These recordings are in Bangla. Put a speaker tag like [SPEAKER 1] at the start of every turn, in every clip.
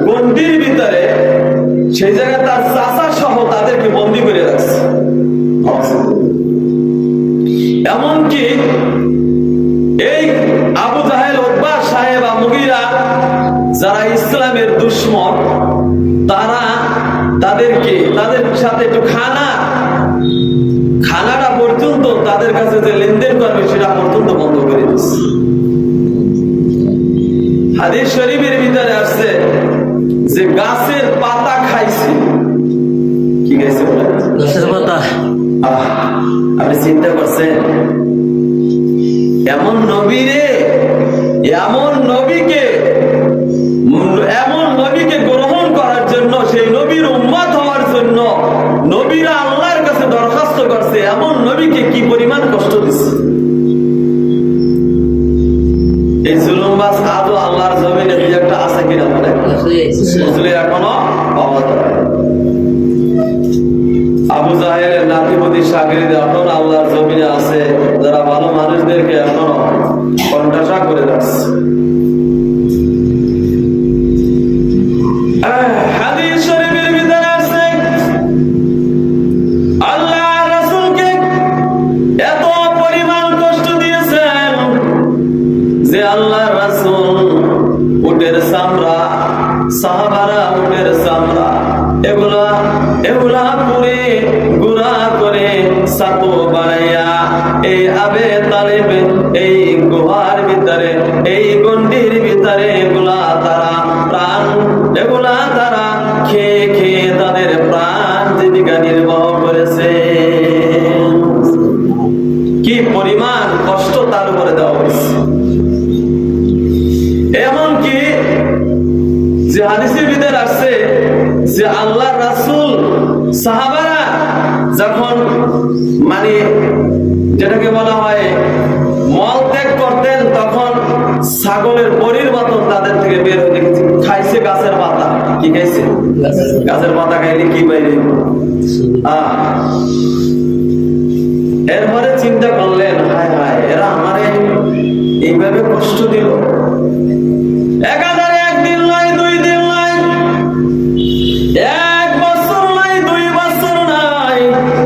[SPEAKER 1] গণ্ডির ভিতরে, সেই জায়গায় তার চাচা সহ তাদেরকে বন্দী করে রাখছে। এমনকি এই আবু জাহেল, উতবা, সাহেবা, মুগীরা যারা ইসলামের দুশমন, তারা তাদের সাথে একটু খানাটা পর্যন্ত তাদের কাছে যে লেনদেন করবে সেটা পর্যন্ত বন্ধ করে দিচ্ছে। হাদিস শরীফের ভিতরে আসছে যে গাছের পাতা খাইছে। কি খাইছে?
[SPEAKER 2] গাছের পাতা।
[SPEAKER 1] আপনি চিন্তা করছেন, এমন নবীকে গ্রহণ করার জন্য, সেই নবীর উম্মত হওয়ার জন্য নবীরা আল্লাহর কাছে দরখাস্ত করছে, এমন নবীকে কি পরিমাণ কষ্ট দিচ্ছে। এই জুলুমবাজ আদৌ আল্লাহর জমিনে একটা আছে কিনা বলে বুঝলে এখনো পাওয়া যায়। আবু জাহেলের নাতিপতি শাগিরদ এখন আল্লাহর জমিনে আছে, যারা ভালো মানুষদেরকে এখনো কণ্ঠাসা করে রাখছে। হাদিস শরীফের ভিতরে আছে আল্লাহ রাসূলকে এত পরিমাণ কষ্ট দিয়েছেন যে আল্লাহ রাসূল উটের চামড়া, সাহাবারা উটের চামড়া এগুলা পুড়ে গুঁড়া করে ছাতু বানাইয়া এই আবে তালেব এই গুহার ভিতরে, এই গণ্ডির ভিতরে এগুলা তারা খেয়ে তাদের প্রাণ জীবিকা নির্বাহ করেছে। কি পরিমাণ কষ্ট তার উপরে দেওয়া হয়েছে। এমনকি যে হাদিসের ভিতরে আসছে যে আল্লাহ রাসূল সাহাবারা যখন যেটাকে বলা হয় মল ত্যাগ করতেন, তখন ছাগলের বড়ির মতন তাদের থেকে বের হয়ে দেখেছি। খাইছে গাছের পাতা। কি খাইছে? গাছের পাতা খাইলে কি বাইরে। এরপরে চিন্তা করলেন, হায় হায়, এরা আমারে এইভাবে কষ্ট দিল। একাধারে একদিন নয়, 2 দিন নয়, 1 বছর নয়, 2 বছর নয়,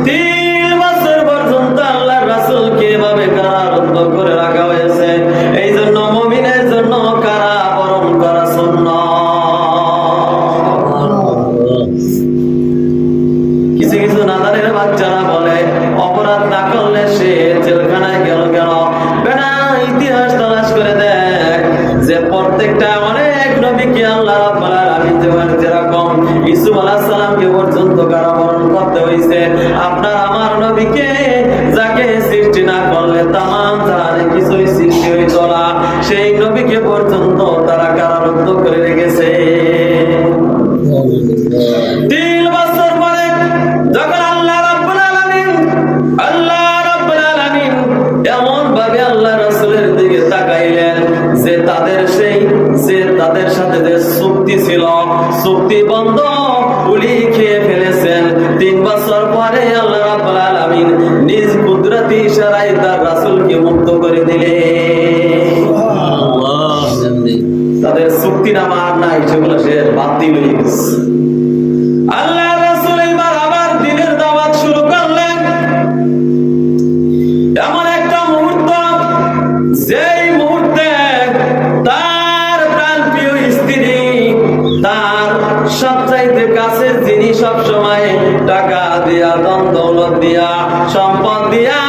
[SPEAKER 1] 3 বছর পর্যন্ত আল্লাহর রাসূলকে এভাবে কারারুদ্ধ করে রাখা হয়েছে। এই জন্য মুমিনের জন্য কারাবরণ করা সুন্নাত। কিছু নাদারের বাচ্চারা বলে অপরাধ না করলে সে জেলখানায় গেল কেন? বেটা, ইতিহাস তালাশ করে দেখ যে প্রত্যেকটা অনেক নবীকে আল্লাহ রাব্বুল আলামিন যেরকম ইউসুফ আলাইহিস সালামকে পর্যন্ত কারাবরণ করতে হয়েছে, আপনার আমার নবীকে যাকে সৃষ্টি না করলে তামাম জাহানে কিছুই সৃষ্টি হইত না, সেই নবীকে পর্যন্ত তারা কারারুদ্ধ করে রেখেছে। 3 বছর পরে যখন আল্লাহ রাব্বুল আলামিন এমন ভাবে আল্লাহ রাসূলের দিকে তাকাইলেন যে তাদের সাথে যে চুক্তি ছিল, চুক্তি বন্ধ, গুলি খেয়ে ফেলেছেন। 3 বছর পরে আল্লাহ রাব্বুল আলামিন নিজ কুদরতি ইশারায় তার রাসূলকে মুক্ত করে দিলেন। তাদের চুক্তিনামা আর নাই, সেগুলো সে বাতিল হয়ে গেছে। আল্লাহ রাসূল এবার আবার দ্বীনের দাওয়াত শুরু করলেন। এমন একটা মুহূর্ত, যেই মুহূর্তে তার প্রাণপ্রিয় স্ত্রী, তার সবচাইতে কাছের যিনি সবসময় টাকা দিয়া, ধন দৌলত দিয়া, সম্পদ দিয়া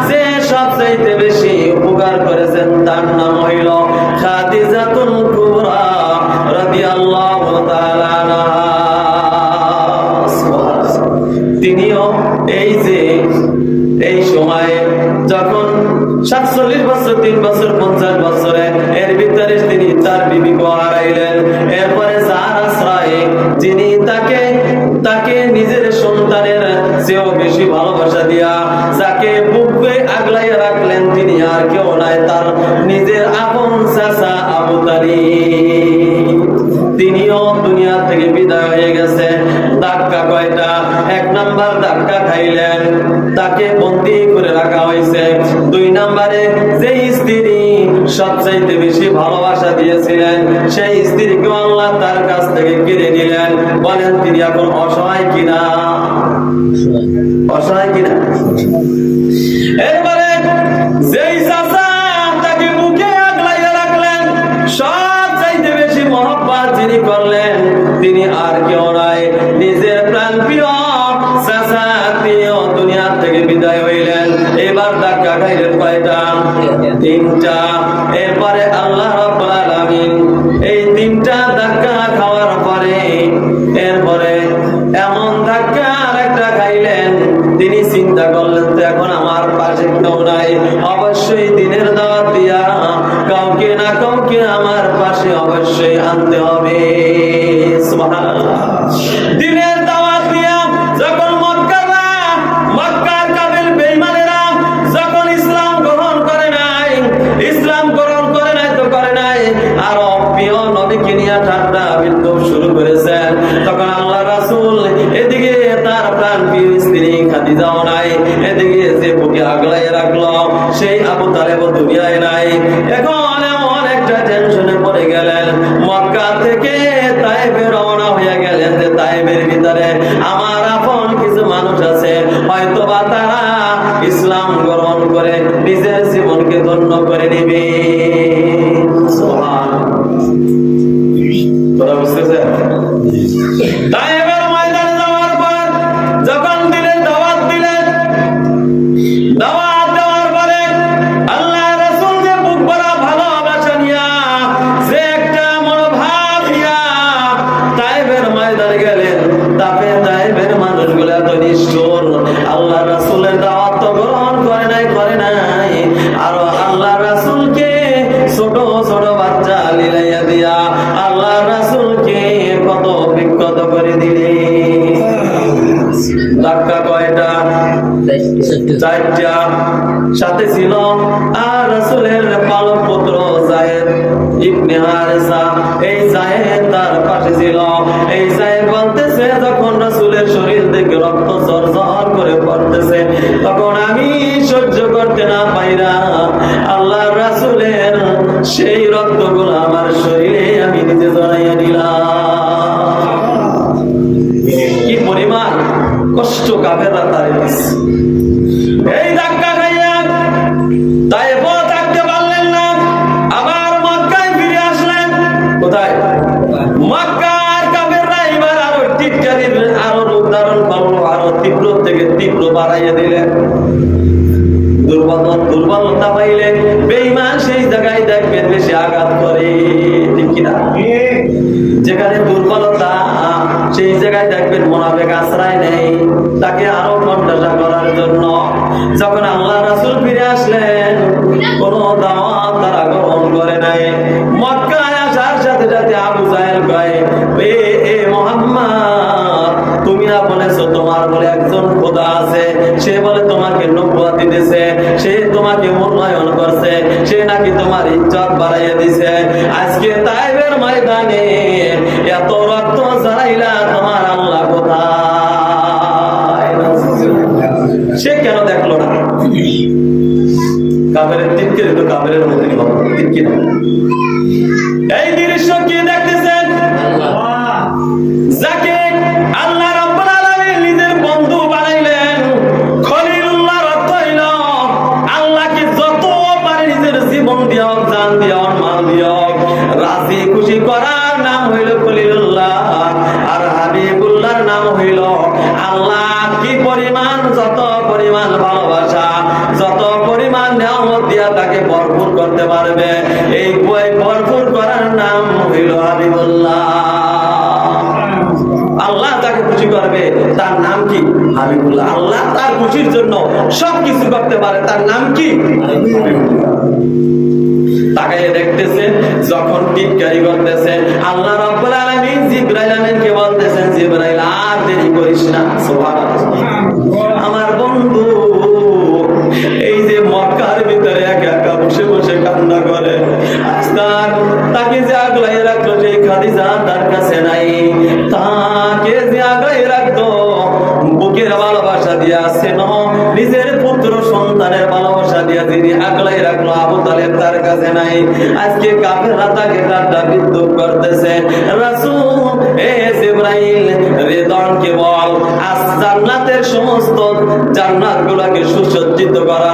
[SPEAKER 1] যে সবচাইতে বেশি উপকার করেছেন, তার নাম হইল খাদিজাতুল কুবরা রাদিয়াল্লাহু তাআলা আনহা। তিনিও এই সময়ে যখন 47 বছর, 3 বছর, 50 বছরে এর ভিতরে তিনি তার বিবিকে হারাইলেন। এরপরে যার আশ্রয়ে যিনি তাকে নিজের সন্তানের চেয়েও বেশি ভালোবাসা দিয়া যাকে বুকে আগলাইয়া রাখলেন, তিনি আর কেউ নাই, তার নিজের আপন চাচা আবু তালিব। তিনিও দুনিয়া থেকে বিদায় হয়ে গেছে। ধাক্কা কয়টা? 1 নাম্বার ধাক্কা খাইলেন, তাকে বন্দী করে রাখা হয়েছে। 2 নাম্বারে যে স্ত্রী সবচাইতে বেশি ভালোবাসা দিয়েছিলেন, সেই স্ত্রীকে আল্লাহ তার থেকে কেড়ে নিলেন। বলেন তিনি এখন অসহায় কিনা? অসহায় কিনা? এরপরে যেই চাচা তাকে বুকে আগলাইয়া রাখলেন, সব চাইতে বেশি মহব্বত যিনি করলেন তিনি আর কেউ নাই, নিজের প্রাণ প্রিয় চাচা তিনিও দুনিয়া থেকে বিদায় হইলেন। এবার ধাক্কা খাইলেন কয়টা? তিনটা। এরপরে আল্লাহ রাব্বুল আলামিন এই তিনটা ধাক্কা খাওয়ার পরে এরপরে এমন ধাক্কা আরেকটা খাইলেন, তিনি চিন্তা করলেন তো এখন আমার পাশে কেউ নাই, অবশ্যই দিনের দাওয়াত দিয়া কাউকে না কাউকে আমার পাশে অবশ্যই আনতে হবে। সুবহানাল্লাহ। দিনের দাওয়াত দিয়া যখন মক্কার কাফির বেঈমানেরা যখন ইসলাম গ্রহণ করে নাই তো করে নাই, আর প্রিয় নবীকে নিয়ে ঠাট্টা বিদ্রুপ শুরু করেছেন, তখন আল্লাহ রাসূল এদিকে তার প্রাণ প্রিয় স্ত্রী খাদিজাও নাই, এদিকে যে বুকে আগলাই রাখলো সেই আবু তালেব দুনিয়ায় নাই। এখন এমন একটা টেনশনে পড়ে গেলেন, মক্কা থেকে তায়েফে রওনা হয়ে গেলেন যে তায়েফের ভিতরে আমার আপন কিছু মানুষ আছে, হয়তো বা তারা ইসলাম গ্রহণ করে নিজের জীবনকে ধন্য করে নেবে। তোরা বুঝতেছেন? তায়েফের ময়দানে যাওয়ার পর যখন দিনের দাওয়াত দিলেন, দাওয়াত দেওয়ার পরে আল্লাহ রাসূল যে বুক ভরা ভালোবাসা নিয়া যে একটা মনোভাব নিয়া তায়েফের ময়দানে গেলেন, তায়েফের মানুষগুলো এত নিষ্ঠুর, আল্লাহ রাসূলের দাওয়াত তো গ্রহণ করে নাই আর আল্লাহ রাসূলকে ছোট ছোট বাচ্চা লিলাইয়া দিয়া আল্লাহ রাসূলকে কত বিক্ষত করে দিলে। ধাক্কা কয়টা? চারটা। সাথে ছিল আর রাসূলের পালক পুত্র যায়েদ ইবনে হারেসা। এই যায়েদ তার পাশে ছিল। এই যায়েদ বলতেছে যখন রাসূলের শরীর থেকে রক্ত ঝরঝর করে পড়তেছে, তখন আমি সহ্য করতে না পাইরা আল্লাহ রাসূলের সেই রক্তগুলো আমার শরীরে আমি নিজে জড়াইয়া দিলাম। কি পরিমাণ কষ্ট কাফেররা তারে দিছে। এই ধাক্কা খাইয়া তায়েফ থাকতে পারলেন না, আবার মক্কায় ফিরে আসলেন। কোথায়? মক্কার কাফেররা এবার আরো টিটকারি আরো রূপ ধারণ করলো, আরো তীব্র থেকে তীব্র বাড়াইয়া দিলেন। দুর্বলতা পাইলে বেঈমান সেই জায়গায় দেখবেন বেশি আঘাত করে, ঠিক কিনা? যেখানে দুর্বলতা সেই জায়গায় দেখবেন মুনাফিক আশ্রয় নেই তাকে আরো কণ্ঠাসা করার জন্য। যখন আল্লাহ রাসূল ফিরে আসলেন, কোন দাওয়াত তারা গ্রহণ করে নাই। মক্কায় আসার সাথে সাথে আবু জাহেল কয়, এ মুহাম্মদ, তুমি না বলেছো তোমার বলে একজন খোদা আছে, সে বলে তোমাকে নবুয়ত দিতেছে, সে তোমাকে মূল্যায়ন করছে, সে নাকি তোমার ইজ্জত বাড়াইয়া দিছে। আজকে তায়েফের ময়দানে এত রক্ত ঝরাইলা, তোমার আল্লাহ কোথায়? সে কেন দেখলো না? কাফেরের তিনকে তো কাফেরের মধ্যে ঠিক কিনা? এই দৃশ্য কি দেখতেছেন? যাকে আল্লাহ রাব্বুল আলামিন নিজের বন্ধু বানাইলেন, খলিলুল্লাহর অর্থ হইল আল্লাহকে যত পারে নিজের জীবন দিও, জান দিও, মাল দিও, রাজি খুশি করার নাম হইল খলিলুল্লাহ। আর হাবিবুল্লাহর নাম হইল আল্লাহ কি পরিমাণ, যত পরিমাণ ভালোবাসা, যত পরিমাণ নিয়ামত দিয়া তাকে ভরপুর করতে পারবে, এই ভরপুর করার নাম হইল হাবিবুল্লাহ। আল্লাহ তাকে খুশি করবে, তার নাম কি? হাবিবুল্লাহ। আল্লাহ তার খুশির জন্য সবকিছু করতে পারে, তার নাম কি? তাকাইয়ে দেখতেছেন যখন টিটকারি করতেছে, আল্লাহ রাব্বুল আলামিন জিবরাইল আমিনকে বলতেছেন, জিবরাইল আর দেরি করিস না। সুবহানাল্লাহ। আমার বন্ধু এই যে মক্কার ভিতরে একা একা বসে বসে কান্না করে, তাকে যে আগলাই রাখলো সেই খাদিজা তার কাছে নাই, তাকে যে আগলাই রাখতো বুকের ভালোবাসা দিয়া আসেন, নিজের পুত্র সন্তানের ভালোবাসা দিয়া যিনি আগলাই রাখলো আবু তালেব তার কাছে নাই। আজকে কাফেররা তাকে ঠাট্টা বিদ্রুপ করতেছে। রাসূল নাইল রিদওয়ান কে বল, আজ জান্নাতের সমস্ত জান্নাত গুলাকে সুসজ্জিত করা